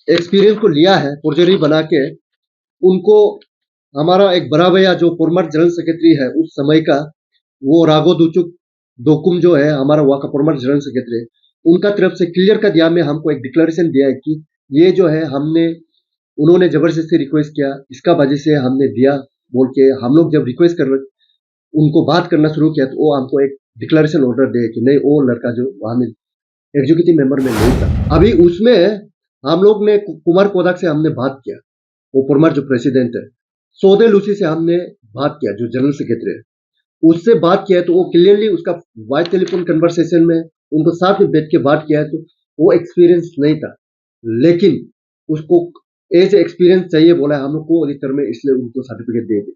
Experience को लिया है फोर्जरी बना के, उनको हमारा एक बड़ा भैया जो फॉर्मर जनरल सेक्रेटरी है उस समय का, वो राघो दुचुक दोकुम जो है हमारा वहाँ का फॉर्मर जनरल सेक्रेटरी, उनका तरफ से क्लियर कर दिया में हमको एक डिक्लेरेशन दिया है कि ये जो है हमने, उन्होंने जबरदस्ती रिक्वेस्ट किया, इसका वजह से हमने दिया बोल के हम लोग जब रिक्वेस्ट कर उनको बात करना शुरू किया तो वो हमको एक डिक्लेरेशन ऑर्डर दे कि नहीं वो लड़का जो वहां में एग्जीक्यूटिव मेंबर में नहीं था। अभी उसमें हम लोग ने कुमार कोदाक से हमने बात किया, वो फॉर्मर जो प्रेसिडेंट है, सौदे लूसी से हमने बात किया जो जनरल सेक्रेटरी है, उससे बात किया तो वो क्लियरली उसका वॉइस टेलीफोन कन्वर्सेशन में उनको साथ में बैठ के बात किया है तो वो एक्सपीरियंस नहीं था, लेकिन उसको एज एक्सपीरियंस चाहिए बोला है, हम लोग को ऑडिटर में इसलिए उनको सर्टिफिकेट दे दिया।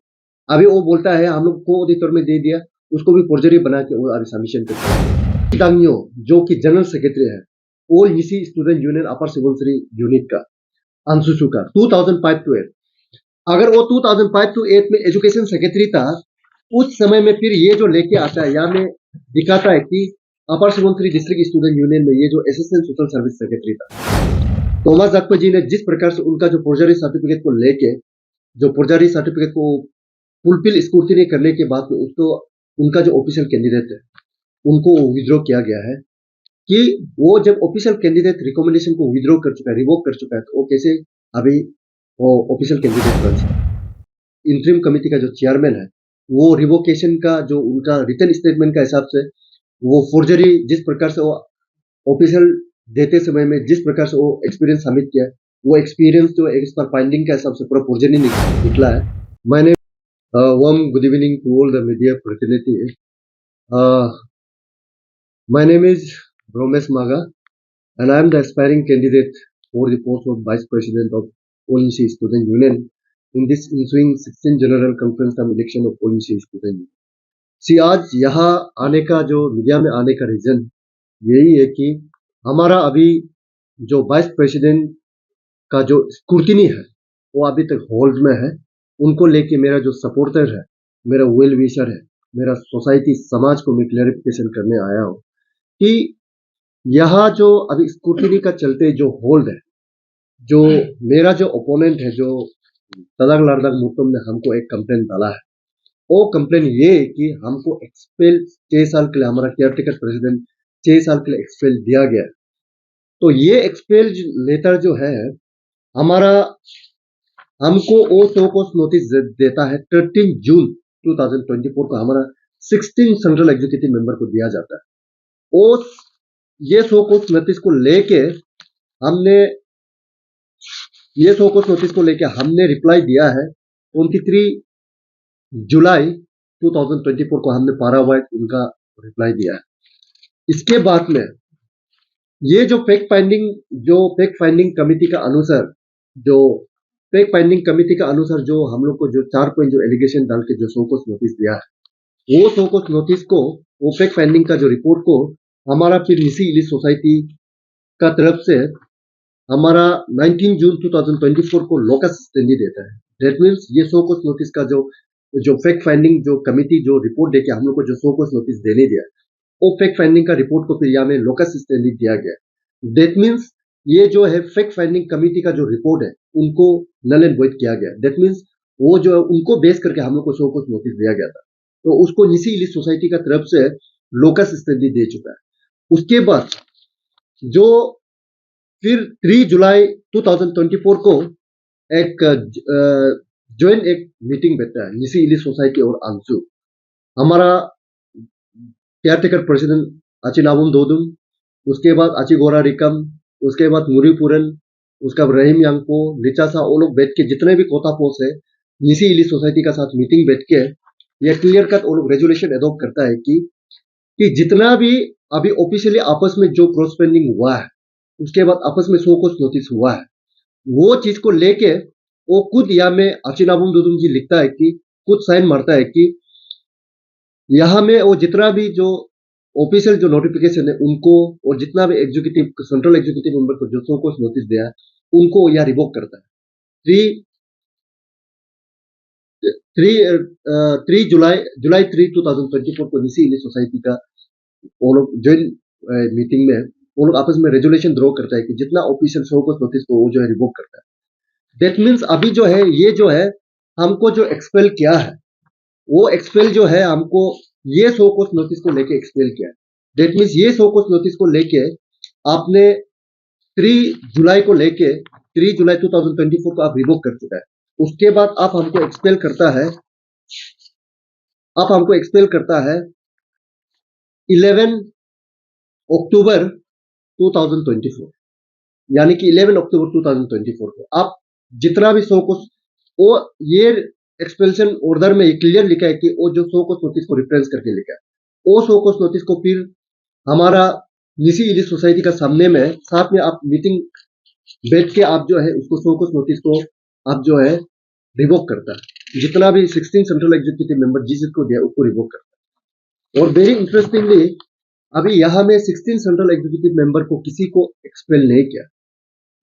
अभी वो बोलता है हम लोग को ऑडिटर में दे दिया, उसको भी फोर्जरी बना के वो अभी सबमिशन कर दांगियो जो कि जनरल सेक्रेटरी है all EC student union upper Subansiri unit का, अंशुशु का 2005 टू 8, अगर वो 2005 टू 8 में एजुकेशन सेक्रेटरी था उस समय में फिर ये जो लेके आता है यहाँ में दिखाता है कि अपर सुबनसिरी डिस्ट्रिक्ट स्टूडेंट यूनियन में ये जो असिस्टेंट सोशल सर्विस सेक्रेटरी था थॉमस जाकपे जी ने जिस प्रकार से उनका जो फोर्जरी सर्टिफिकेट को लेके, जो फोर्जरी सर्टिफिकेट को फुलफिल स्क्रूटिनी करने के बाद में उसको उनका जो ऑफिशियल कैंडिडेट है उनको विड्रॉ किया गया है कि वो जब ऑफिशियल कैंडिडेट रिकमेंडेशन को विड्रॉ कर चुका है, रिवोक कर चुका है, तो वो कैसे अभी वो ऑफिशियल कैंडिडेट बन सकता है। इंटरिम कमिटी का जो चेयरमैन है वो रिवोकेशन का जो उनका रिटर्न स्टेटमेंट का हिसाब से वो फोर्जरी जिस प्रकार से वो ऑफिशियल देते समय में जिस प्रकार से वो एक्सपीरियंस सबमिट किया, वो एक्सपीरियंस जो एज पर फाइंडिंग का हिसाब से पूरा फोर्जरी निकला है। मैंने warm good evening to all the media fraternity. My name is Romesh Maga and I am the aspiring candidate for the post of Vice President of ONC Student Union in this ensuing 16th General Conference term election of ONC Student Union. सी आज यहाँ आने का जो media में आने का reason यही है कि हमारा अभी जो वाइस प्रेसिडेंट का जो स्क्रूटिनी है वो अभी तक होल्ड में है, उनको लेके मेरा जो सपोर्टर है, मेरा वेल विशर है, मेरा सोसाइटी समाज को मैं क्लैरिफिकेशन करने आया हूँ कि यहाँ जो अभी स्क्रूटिनी का चलते जो होल्ड है, जो मेरा जो ओपोनेंट है जो तदाग लारदाग मुतम ने हमको एक कंप्लेन डाला है, वो कंप्लेन ये है कि हमको एक्सपेल 6 साल के लिए हमारा केयरटेकर प्रेसिडेंट 6 साल के लिए एक्सपेल दिया गया। तो ये एक्सपेल लेटर जो है हमारा हमको ओ शो को नोटिस देता है 13 जून 2024 को हमारा 16 सेंट्रल एग्जीक्यूटिव मेंबर को दिया जाता है। और ये शो को नोटिस को लेके हमने रिप्लाई दिया है 23 जुलाई 2024 को हमने पारावाइट उनका रिप्लाई दिया है। इसके बाद में ये जो फैक्ट फाइंडिंग कमिटी का अनुसार जो हम लोग को जो 4 पॉइंट जो एलिगेशन डाल के जो शोकोस नोटिस दिया है, वो शोकोस नोटिस को, वो फैक्ट फाइंडिंग का जो रिपोर्ट को हमारा फिर निसी इलिट सोसाइटी का तरफ से हमारा 19 जून 2024 को लोकस स्टैंडी देता है। दैट मीन्स ये शोकोस नोटिस का जो फैक्ट फाइंडिंग जो कमिटी जो रिपोर्ट देके हम लोग को जो शोकोस नोटिस देने दिया, वो फैक्ट फाइंडिंग का रिपोर्ट को फिर यहाँ में लोकस स्टैंडी दिया गया। दैट मीन्स ये जो है फैक्ट फाइंडिंग कमिटी का जो रिपोर्ट है उनको नल एंड वॉइड किया गया। दैट मीन्स वो जो है उनको बेस करके हम लोग को शो को नोटिस दिया गया था, तो उसको निसी इलिट सोसाइटी का तरफ से लोकस स्टैंडी दे चुका है। उसके बाद जो फिर 3 जुलाई 2024 को एक ज्वाइंट एक मीटिंग बैठता है निसी इलिट सोसाइटी और आंसू, हमारा केयरटेकर प्रेसिडेंट अचिनाबुम दोदुम, उसके बाद अचिगोरा रिकम, उसके बाद मुरीपुरन, उसका रहीम यांगपो, लिचासा, वो लोग बैठ के जितने भी कोता पोस है निसी इलिट सोसाइटी का साथ मीटिंग बैठ के ये क्लियर कट वो लोग रेजोल्यूशन एडॉप्ट करता है कि जितना भी अभी ऑफिशियली आपस में जो क्रॉस पेंडिंग हुआ है, उसके बाद आपस में शो कोस नोटिस हुआ है, वो चीज को लेके वो खुद यहाँ में अचिनाबुम दोदुम जी लिखता है कि खुद साइन मारता है कि यहाँ में वो जितना भी जो ऑफिशियल जो नोटिफिकेशन है उनको और जितना भी एग्जीक्यूटिव सेंट्रल एग्जीक्यूटिव मेंबर को जो शो कोस नोटिस दिया है उनको यह रिवोक करता है। 3 जुलाई 3 2024 को निसी इलिट सोसाइटी का ज्वाइंट मीटिंग में वो लोग आपस में रेजुलेशन ड्रॉ करता है कि जितना ऑफिशियल शो को नोटिस को वो जो है रिवोक करता है। दैट मीन्स अभी जो है ये जो है हमको जो एक्सपेल किया है वो एक्सपेल जो है हमको ये शो कोर्स नोटिस को लेके एक्सपेल किया है। दैट मीन्स ये शो कोर्स नोटिस को लेके आपने 3 जुलाई को लेके 3 जुलाई 2024 को आप रिवोक कर चुका है। उसके बाद आप हमको एक्सपेल करता है 11 अक्टूबर 2024, यानी कि 11 अक्टूबर 2024 को आप जितना भी शो को वो ये एक्सपेल्शन ऑर्डर में क्लियर लिखा है कि वो जो शो कोर्स नोटिस को रिफरेंस करके लिखा है, वो शो कोर्स नोटिस को फिर हमारा निसी इलिट सोसाइटी का सामने में साथ में आप मीटिंग बैठ के आप जो है उसको शो कोर्स नोटिस को आप जो है रिवोक करता है। जितना भी 16 सेंट्रल एग्जीक्यूटिव मेंबर जिसको दिया उसको रिवोक करता है। और वेरी इंटरेस्टिंगली अभी यहाँ में 16 सेंट्रल एग्जीक्यूटिव मेंबर को किसी को एक्सपेल नहीं किया।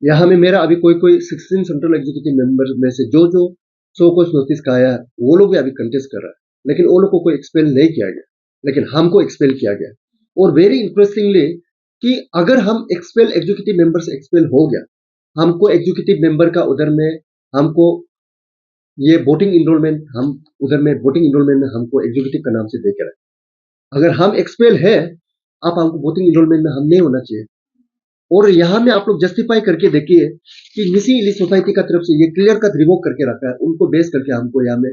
यहाँ में मेरा अभी कोई 16 सेंट्रल एग्जीक्यूटिव मेंबर में से जो जो शो कोर्स नोटिस का आया वो लोग भी अभी कंटेस्ट कर रहा है, लेकिन वो लोग को कोई एक्सपेल नहीं किया गया, लेकिन हमको एक्सपेल किया गया। और वेरी इंटरेस्टिंगली कि अगर हम एक्सपेल एग्जीक्यूटिव मेंबर से एक्सपेल हो गया, हमको एग्जीक्यूटिव मेंबर का उधर में हमको ये वोटिंग इनरोलमेंट हम उधर में वोटिंग इनरोलमेंट में हमको एग्जीक्यूटिव का नाम से देकर है। अगर हम एक्सपेल है आप हमको वोटिंग इनरोलमेंट में हम नहीं होना चाहिए। और यहाँ में आप लोग जस्टिफाई करके देखिए कि निसी इलिट सोसाइटी का तरफ से ये क्लियर कट रिवोक करके रखा है, उनको बेस करके हमको यहाँ में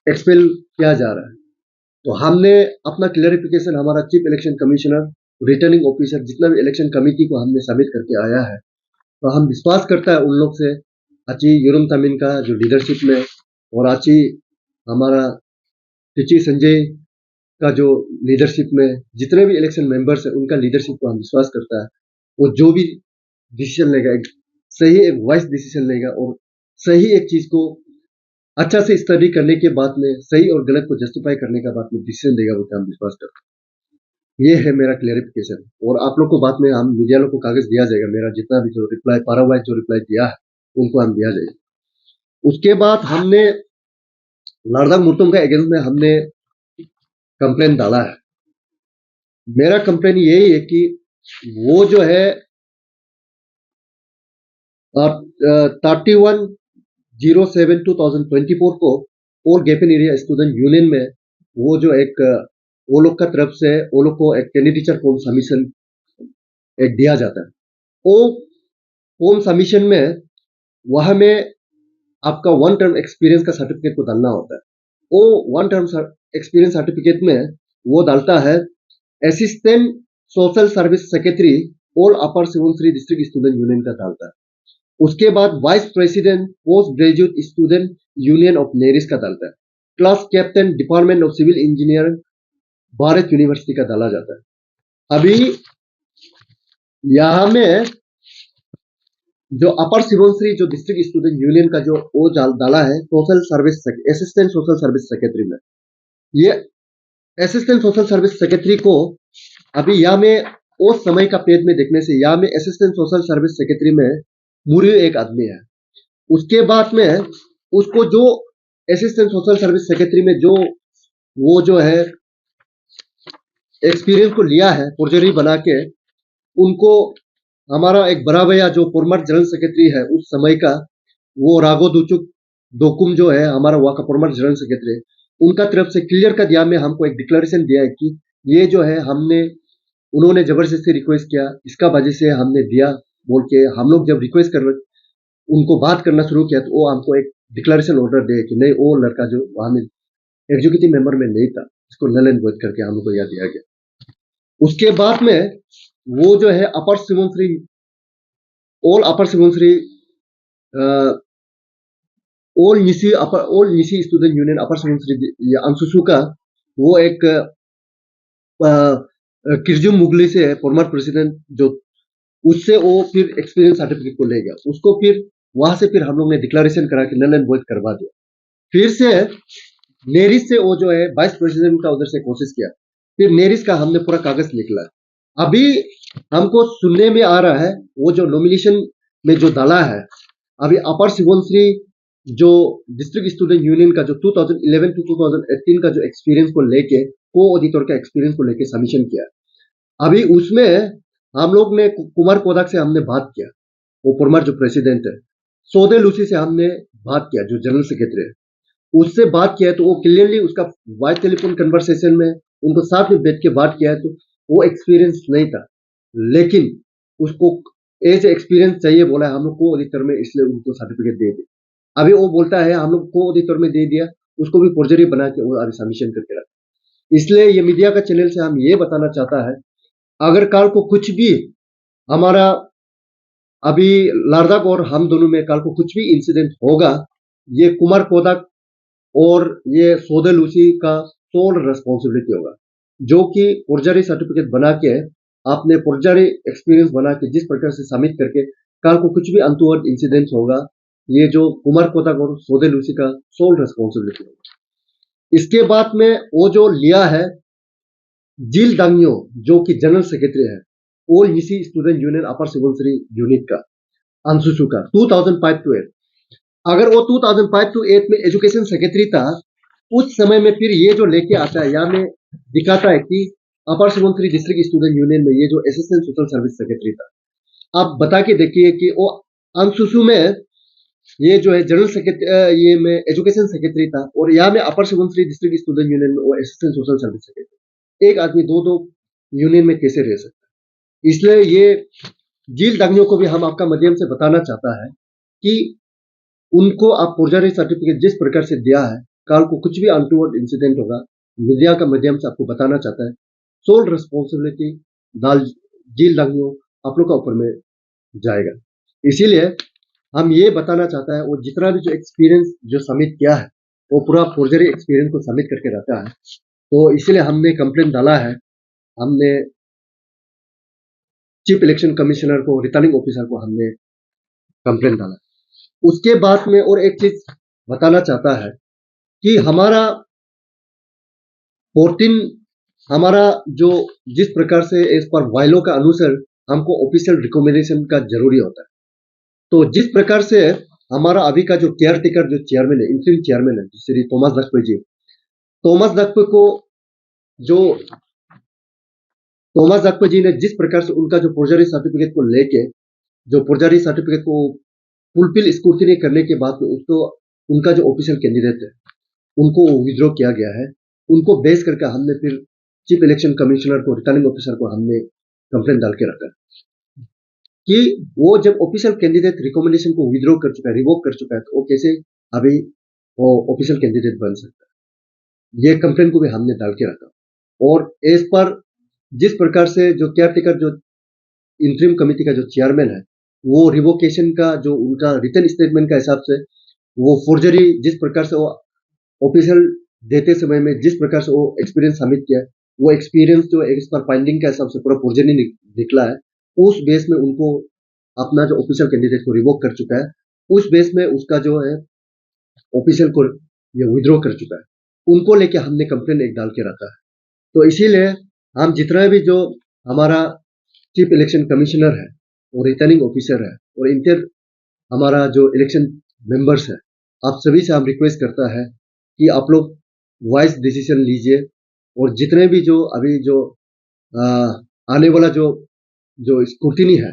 एक्सपेल किया जा रहा है। तो हमने अपना क्लियरिफिकेशन हमारा chief election commissioner, returning officer, जितना भी इलेक्शन कमेटी को हमने सबमिट करके आया है, तो हम विश्वास करता है उन लोग से अची यूरुम तमिन का जो लीडरशिप में और अची हमारा टिची संजय का जो लीडरशिप में जितने भी इलेक्शन मेंबर्स है उनका लीडरशिप को हम विश्वास करता है। वो जो भी डिसीजन लेगा एक सही एक वाइज डिसीजन लेगा और सही एक चीज को अच्छा से स्टडी करने के बाद में सही और गलत को जस्टिफाई करने का बाद में डिसीजन देगा, वो हम विश्वास करते हैं। ये है मेरा क्लियरिफिकेशन। और आप लोग को बाद में हम मीडिया लोग को कागज दिया जाएगा, मेरा जितना भी जो रिप्लाई पारावाइज जो रिप्लाई दिया है उनको हम दिया जाएगा। उसके बाद हमने लारदांग मुर्तुम का अगेंस्ट में हमने कंप्लेन डाला है। मेरा कंप्लेन यही है कि वो जो है 31/07/2024 को ऑल गैपन एरिया स्टूडेंट यूनियन में वो जो एक वो लोग का तरफ से वो लोग को एक कैंडिडेचर फॉर्म सबमिशन एक दिया जाता है। वो फॉर्म सबमिशन में वहां में आपका 1 टर्म एक्सपीरियंस का सर्टिफिकेट को डालना होता है। वो 1 टर्म एक्सपीरियंस सर्टिफिकेट में वो डालता है assistant social service secretary all अपर सुबनसिरी डिस्ट्रिक्ट स्टूडेंट यूनियन का डालता है। उसके बाद vice president post graduate student union of NERIST का डालता है। Class captain department of civil engineer Bharat university का डाला जाता है। अभी यहाँ में जो अपर सुबनसिरी जो डिस्ट्रिक्ट स्टूडेंट यूनियन का जो वो डाला है social service assistant social service secretary में, ये असिस्टेंट सोशल सर्विस सेक्रेटरी को अभी यहाँ में उस समय का पेज में देखने से यहाँ में असिस्टेंट सोशल सर्विस सेक्रेटरी में मुरी एक आदमी है। उसके बाद में उसको जो असिस्टेंट सोशल सर्विस सेक्रेटरी में जो वो जो है एक्सपीरियंस को लिया है फोर्जरी बना के, उनको हमारा एक बड़ा भैया जो फॉर्मर जनरल सेक्रेटरी है उस समय का, वो राघो दुचुक दोकुम जो है हमारा वहाँ का फॉर्मर जनरल सेक्रेटरी, उनका तरफ से क्लियर कर दिया में हमको एक डिक्लेरेशन दिया है कि ये जो है हमने उन्होंने जबरदस्ती रिक्वेस्ट किया, इसका वजह से हमने दिया बोल के हम लोग जब रिक्वेस्ट कर उनको बात करना शुरू किया तो वो हमको एक डिक्लेरेशन ऑर्डर दे कि नहीं वो लड़का जो वहां में एग्जीक्यूटिव मेंबर में नहीं था इसको नल एंड वॉइड करके हम लोग को यह दिया गया। उसके बाद में वो जो है अपर सुबनसिरी ऑल अपर Subansiri all Nishi student union upper Subansiri अंशुसु का वो एक किरजुम मुगली से फॉर्मर प्रेसिडेंट जो उससे वो फिर एक्सपीरियंस सर्टिफिकेट को ले गया, उसको फिर वहां से फिर हम लोग ने डिक्लेरेशन करा के नल एंड वॉइड करवा दिया। फिर से नेरिस से वो जो है वाइस प्रेसिडेंट का उधर से कोशिश किया, फिर नेरिस का हमने पूरा कागज निकला। अभी हमको सुनने में आ रहा है वो जो नॉमिनेशन में जो डाला है अभी अपर सुबनसिरी जो डिस्ट्रिक्ट स्टूडेंट यूनियन का जो 2011 to 2018 का जो एक्सपीरियंस को लेके को ऑडिटर का एक्सपीरियंस को लेके सबमिशन किया, अभी उसमें हम लोग ने कुमार कोदाक से हमने बात किया, वो पुरमर जो प्रेसिडेंट है। सौदे लूसी से हमने बात किया, जो जनरल सेक्रेटरी है, उससे बात किया है, तो वो क्लियरली उसका वॉइस टेलीफोन कन्वर्सेशन में उनको साथ में बैठ के बात किया है, तो वो एक्सपीरियंस नहीं था, लेकिन उसको एज एक्सपीरियंस चाहिए बोला है, हम लोग को ऑडिटर में, इसलिए उनको सर्टिफिकेट दे दिया। अभी वो बोलता है हम लोग को ऑडिटर में दे दिया, उसको भी फोर्जरी बना के वो अभी सबमिशन करके रखा। इसलिए ये मीडिया का चैनल से हम ये बताना चाहता है, अगर कल को कुछ भी हमारा अभी लारदाक और हम दोनों में कल को कुछ भी इंसिडेंट होगा, ये कुमार कोदाक और ये सौदे लूसी का सोल रेस्पॉन्सिबिलिटी होगा, जो कि फोर्जरी सर्टिफिकेट बना के, आपने फोर्जरी एक्सपीरियंस बना के जिस प्रकार से सबमिट करके कल को कुछ भी अनटूवर्ड इंसिडेंट होगा, ये जो कुमार कोदाक और सौदे लूसी का सोल रेस्पॉन्सिबिलिटी होगा। इसके बाद में वो जो लिया है जिल दांगियो, जो कि जनरल सेक्रेटरी है all नीसी student union upper Subansiri unit का, अंशुशु का, 2005 टू 8। अगर वो 2005 टू 8 में एजुकेशन सेक्रेटरी था, उस समय में फिर ये जो लेके आता है, यहाँ में दिखाता है कि अपर सुबनसिरी डिस्ट्रिक्ट स्टूडेंट यूनियन में ये जो असिस्टेंट सोशल सर्विस सेक्रेटरी था, आप बता के देखिए कि वो अंशुशु में ये जो है जनरल सेक्रेटरी, ये में एजुकेशन सेक्रेटरी था, और यहाँ में अपर सुबनसिरी डिस्ट्रिक्ट स्टूडेंट यूनियन में वो असिस्टेंट सोशल सर्विस सेक्रेटरी। एक आदमी दो दो यूनियन में कैसे रह सकता है? इसलिए ये जील दांगियों को भी हम आपका माध्यम से बताना चाहता है कि उनको आप फोर्जरी सर्टिफिकेट जिस प्रकार से दिया है, कल को कुछ भी अनटूवर्ड इंसिडेंट होगा, मीडिया का माध्यम से आपको बताना चाहता है, सोल रिस्पॉन्सिबिलिटी दाल जील दांगियों आप लोग का ऊपर में जाएगा। इसीलिए हम ये बताना चाहता है, वो जितना भी जो एक्सपीरियंस जो सबमिट किया है, वो पूरा फोर्जरी एक्सपीरियंस को सबमिट करके रहता है। तो इसीलिए हमने कंप्लेंट डाला है, हमने चीफ इलेक्शन कमिश्नर को, रिटर्निंग ऑफिसर को हमने कंप्लेंट डाला। उसके बाद में और एक चीज बताना चाहता है कि हमारा 14 हमारा जो जिस प्रकार से इस पर वायलो का अनुसार हमको ऑफिशियल रिकमेंडेशन का जरूरी होता है, तो जिस प्रकार से हमारा अभी का जो केयर टेकर जो चेयरमैन है, इंटरिम चेयरमैन है श्री थॉमस दक्पे जी, थॉमस दक्पे को जो थॉमस दक्पे जी ने जिस प्रकार से उनका जो फोर्जरी सर्टिफिकेट को लेके, जो फोर्जरी सर्टिफिकेट को फुलफिल स्क्रूटिनी करने के बाद में उसको उनका जो ऑफिशियल कैंडिडेट है उनको विड्रॉ किया गया है, उनको बेस करके हमने फिर चीफ इलेक्शन कमिश्नर को, रिटर्निंग ऑफिसर को हमने कंप्लेंट डाल के रखा कि वो जब ऑफिशियल कैंडिडेट रिकमेंडेशन को विड्रॉ कर चुका है, रिवोक कर चुका है, तो वो कैसे अभी वो ऑफिशियल कैंडिडेट बन सकता है। ये कंप्लेंट को भी हमने डाल के रखा, और एज पर जिस प्रकार से जो केयर टेकर जो इंटरिम कमेटी का जो चेयरमैन है, वो रिवोकेशन का जो उनका रिटर्न स्टेटमेंट का हिसाब से वो फोर्जरी जिस प्रकार से वो ऑफिशियल देते समय में जिस प्रकार से वो एक्सपीरियंस सबमिट किया है, वो एक्सपीरियंस जो एज पर फाइंडिंग का हिसाब से पूरा फोर्जरी निकला है, उस बेस में उनको अपना जो ऑफिशियल कैंडिडेट को रिवोक कर चुका है, उस बेस में उसका जो है ऑफिशियल को ये विड्रॉ कर चुका है, उनको लेके हमने कंप्लेंट एक डाल के रखा है। तो इसीलिए हम जितना भी जो हमारा चीफ इलेक्शन कमिश्नर है और रिटर्निंग ऑफिसर है और इंटर हमारा जो इलेक्शन मेंबर्स है, आप सभी से हम रिक्वेस्ट करता है कि आप लोग वाइज डिसीजन लीजिए, और जितने भी जो अभी जो आने वाला जो जो स्क्रूटिनी है,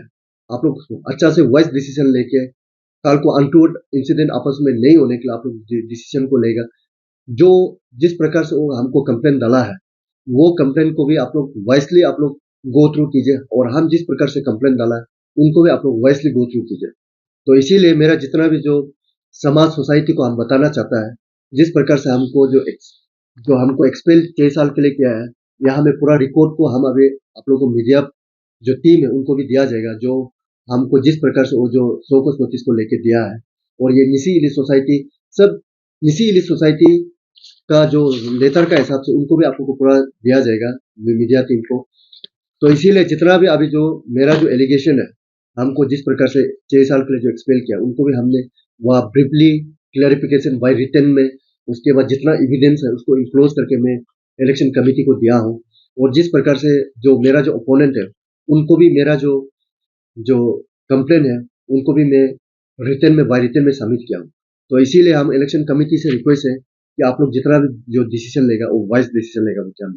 आप लोग अच्छा से वाइज डिसीजन लेके कल को अनटूवर्ड इंसिडेंट आपस में नहीं होने के लिए आप लोग डिसीजन को लेगा। जो जिस प्रकार से वो हमको कंप्लेंट डाला है, वो कंप्लेंट को भी आप लोग वाइसली आप लोग गो थ्रू कीजिए, और हम जिस प्रकार से कंप्लेंट डाला है उनको भी आप लोग वाइसली गो थ्रू कीजिए। तो इसीलिए मेरा जितना भी जो समाज सोसाइटी को हम बताना चाहता है, जिस प्रकार से हमको जो हमको एक्सपेल 6 साल के लिए किया है, यहाँ में पूरा रिकॉर्ड को हम अभी आप लोगों को मीडिया जो टीम है उनको भी दिया जाएगा, जो हमको जिस प्रकार से वो जो शोकस नोटिस को लेके दिया है, और ये निसी इलिट सोसाइटी सब निसी इलिट सोसाइटी का जो लेटर का हिसाब से उनको भी आप लोग को पूरा दिया जाएगा मीडिया टीम को। तो इसीलिए जितना भी अभी जो मेरा जो एलिगेशन है, हमको जिस प्रकार से 6 साल के लिए जो एक्सपेल किया, उनको भी हमने वहाँ ब्रीफली क्लैरिफिकेशन बाय रिटन में, उसके बाद जितना एविडेंस है उसको इनक्लोज करके मैं इलेक्शन कमेटी को दिया हूँ, और जिस प्रकार से जो मेरा जो ओपोनेंट है उनको भी मेरा जो जो कंप्लेन है उनको भी मैं रिटन में बाय रिटन में सबमिट किया हूँ। तो इसीलिए हम इलेक्शन कमेटी से रिक्वेस्ट है कि आप लोग जितना भी जो डिसीजन लेगा वो वाइज डिसीजन लेगा, which I am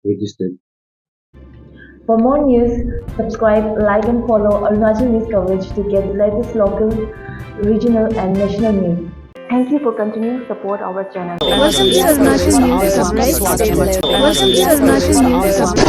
with this time. For more news, subscribe, like and follow Arunachal News coverage to get the latest local, regional and national news. Thank you for continuing to support our channel. Welcome to Arunachal News coverage. Welcome to Arunachal News coverage.